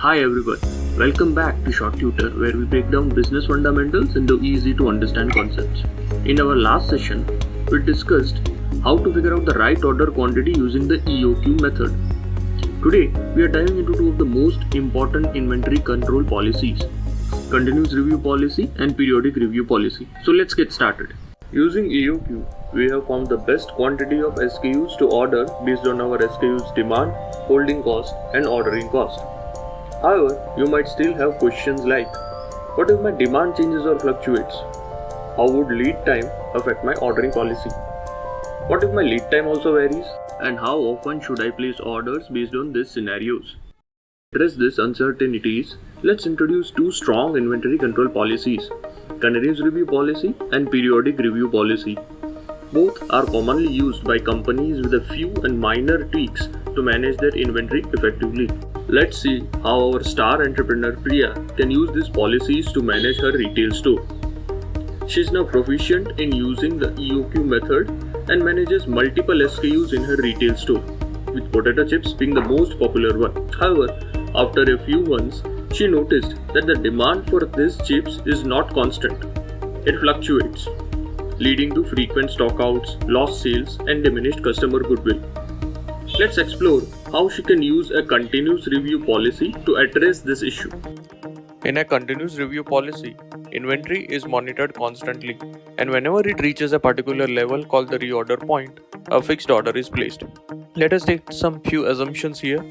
Hi everyone, welcome back to Shorttutor, where we break down business fundamentals into easy to understand concepts. In our last session, we discussed how to figure out the right order quantity using the EOQ method. Today, we are diving into two of the most important inventory control policies, continuous review policy and periodic review policy. So let's get started. Using EOQ, we have found the best quantity of SKUs to order based on our SKU's demand, holding cost and ordering cost. However, you might still have questions like, what if my demand changes or fluctuates? How would lead time affect my ordering policy? What if my lead time also varies? And how often should I place orders based on these scenarios? To address these uncertainties, let's introduce two strong inventory control policies, continuous review policy and periodic review policy. Both are commonly used by companies with a few and minor tweaks to manage their inventory effectively. Let's see how our star entrepreneur Priya can use these policies to manage her retail store. She is now proficient in using the EOQ method and manages multiple SKUs in her retail store, with potato chips being the most popular one. However, after a few months, she noticed that the demand for these chips is not constant. It fluctuates, leading to frequent stockouts, lost sales, and diminished customer goodwill. Let's explore how she can use a continuous review policy to address this issue. In a continuous review policy, inventory is monitored constantly, and whenever it reaches a particular level called the reorder point, a fixed order is placed. Let us take some few assumptions here.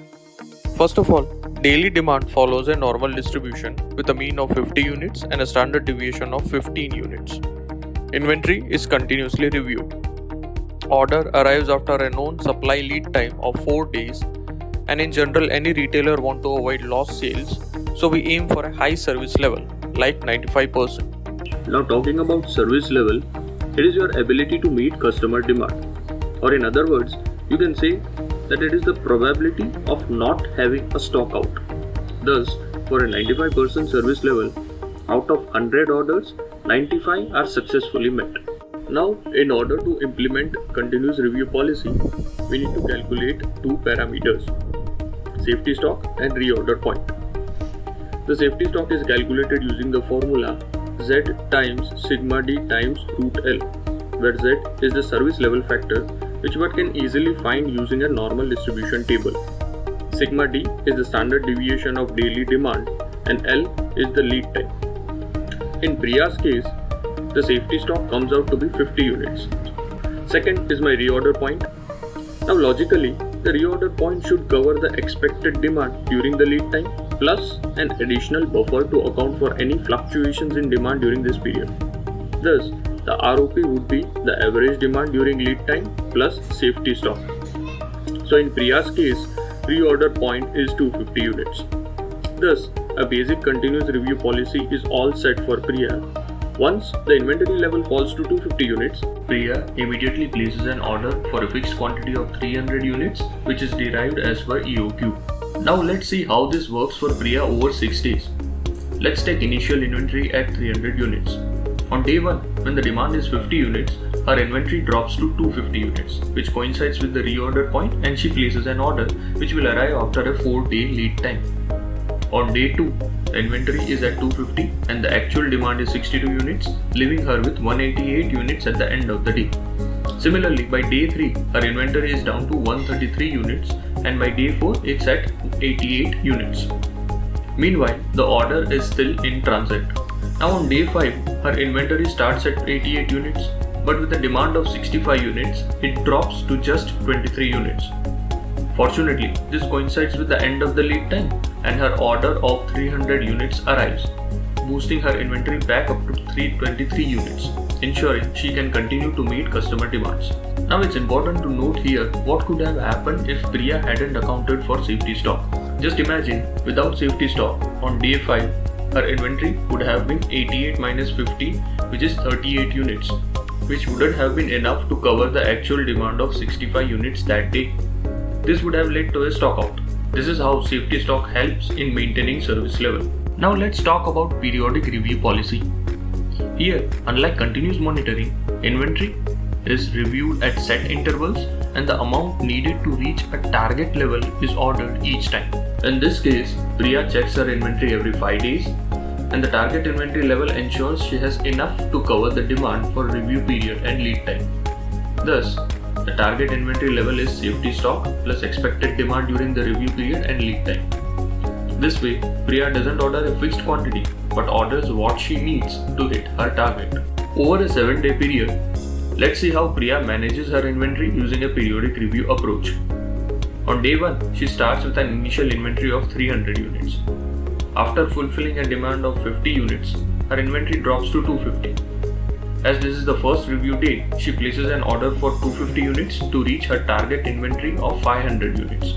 First of all, daily demand follows a normal distribution with a mean of 50 units and a standard deviation of 15 units. Inventory is continuously reviewed. Order arrives after a known supply lead time of 4 days, and in general any retailer want to avoid lost sales, so we aim for a high service level like 95%. Now talking about service level, it is your ability to meet customer demand. Or in other words, you can say that it is the probability of not having a stock out. Thus, for a 95% service level, out of 100 orders, 95 are successfully met. Now, in order to implement continuous review policy, we need to calculate two parameters, safety stock and reorder point. The safety stock is calculated using the formula Z times sigma D times root L, where Z is the service level factor which one can easily find using a normal distribution table. Sigma D is the standard deviation of daily demand and L is the lead time. In Priya's case, the safety stock comes out to be 50 units. Second is my reorder point. Now logically, the reorder point should cover the expected demand during the lead time plus an additional buffer to account for any fluctuations in demand during this period. Thus, the ROP would be the average demand during lead time plus safety stock. So in Priya's case, reorder point is 250 units. Thus, a basic continuous review policy is all set for Priya. Once the inventory level falls to 250 units, Priya immediately places an order for a fixed quantity of 300 units, which is derived as per EOQ. Now let's see how this works for Priya over 6 days. Let's take initial inventory at 300 units. On day 1, when the demand is 50 units, her inventory drops to 250 units, which coincides with the reorder point, and she places an order which will arrive after a 4-day lead time. On day 2, the inventory is at 250 and the actual demand is 62 units, leaving her with 188 units at the end of the day. Similarly, by day 3, her inventory is down to 133 units and by day 4, it's at 88 units. Meanwhile, the order is still in transit. Now on day 5, her inventory starts at 88 units, but with a demand of 65 units, it drops to just 23 units. Fortunately, this coincides with the end of the lead time and her order of 300 units arrives, boosting her inventory back up to 323 units, ensuring she can continue to meet customer demands. Now it's important to note here what could have happened if Priya hadn't accounted for safety stock. Just imagine, without safety stock, on day 5, her inventory would have been 88 minus 50, which is 38 units, which wouldn't have been enough to cover the actual demand of 65 units that day. This would have led to a stock out. This is how safety stock helps in maintaining service level. Now let's talk about periodic review policy. Here, unlike continuous monitoring, inventory is reviewed at set intervals and the amount needed to reach a target level is ordered each time. In this case, Priya checks her inventory every 5 days, and the target inventory level ensures she has enough to cover the demand for review period and lead time. Thus, the target inventory level is safety stock plus expected demand during the review period and lead time. This way, Priya doesn't order a fixed quantity but orders what she needs to hit her target. Over a 7-day period, let's see how Priya manages her inventory using a periodic review approach. On day 1, she starts with an initial inventory of 300 units. After fulfilling a demand of 50 units, her inventory drops to 250. As this is the first review day, she places an order for 250 units to reach her target inventory of 500 units.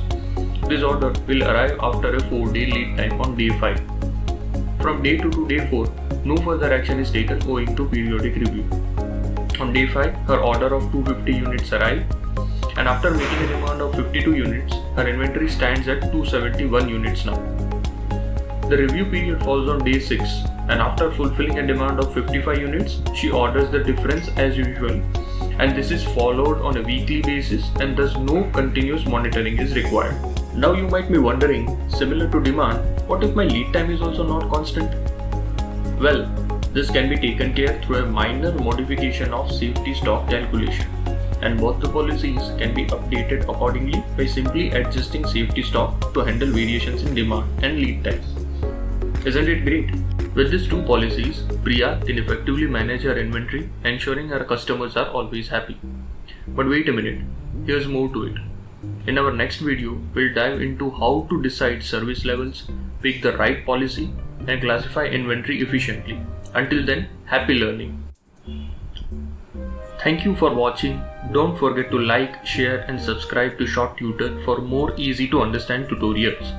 This order will arrive after a 4-day lead time on day 5. From day 2 to day 4, no further action is taken owing to periodic review. On day 5, her order of 250 units arrive, and after making a demand of 52 units, her inventory stands at 271 units now. The review period falls on day 6, and after fulfilling a demand of 55 units, she orders the difference as usual, and this is followed on a weekly basis, and thus no continuous monitoring is required. Now you might be wondering, similar to demand, what if my lead time is also not constant? Well, this can be taken care through a minor modification of safety stock calculation, and both the policies can be updated accordingly by simply adjusting safety stock to handle variations in demand and lead time. Isn't it great? With these two policies, Priya can effectively manage her inventory, ensuring her customers are always happy. But wait a minute, here's more to it. In our next video, we'll dive into how to decide service levels, pick the right policy, and classify inventory efficiently. Until then, happy learning. Thank you for watching. Don't forget to like, share, and subscribe to Shorttutor for more easy to understand tutorials.